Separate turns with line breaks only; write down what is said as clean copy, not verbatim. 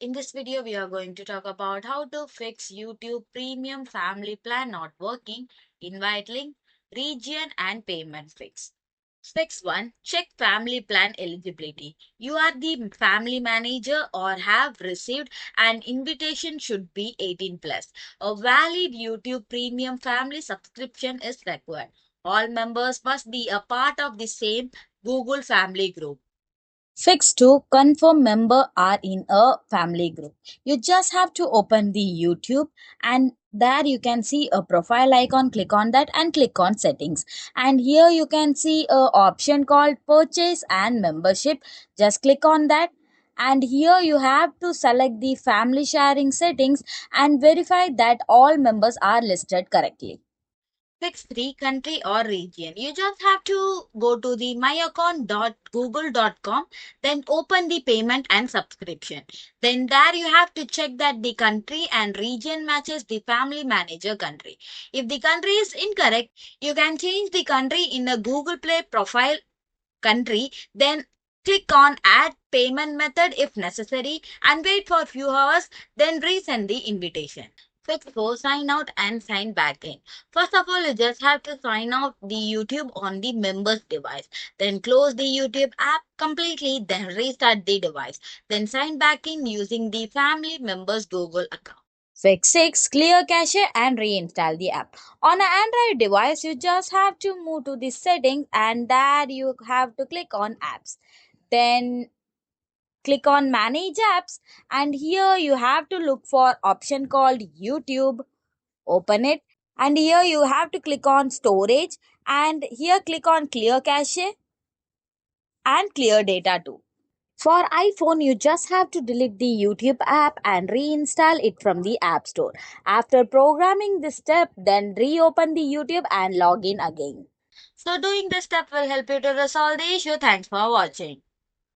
In this video, we are going to talk about how to fix YouTube Premium Family Plan not working, invite link, region and payment fix. Fix 1. Check family plan eligibility. You are the family manager or have received an invitation should be 18 plus. A valid YouTube Premium Family subscription is required. All members must be a part of the same Google family group. Fix to confirm member are in a family group. You just have to open the YouTube and there you can see a profile icon. Click on that and click on settings. And here you can see a option called purchase and membership. Just click on that. And here you have to select the family sharing settings and verify that all members are listed correctly. Fix 3 country or region. You just have to go to the myaccount.google.com, then open the payment and subscription. Then there you have to check that the country and region matches the family manager country. If the country is incorrect, you can change the country in a Google Play profile country, then click on add payment method if necessary and wait for a few hours, then resend the invitation. Fix 4. Sign out and sign back in. First of all, you just have to sign out the YouTube on the member's device. Then close the YouTube app completely, then restart the device. Then sign back in using the family member's Google account. Fix 6. Clear cache and reinstall the app. On an Android device, you just have to move to the settings and there you have to click on apps. Then click on manage apps and here you have to look for option called YouTube. Open it and here you have to click on storage and here click on clear cache and clear data too. For iPhone, you just have to delete the YouTube app and reinstall it from the App Store. After programming this step, then reopen the YouTube and log in again. So doing this step will help you to resolve the issue. Thanks for watching.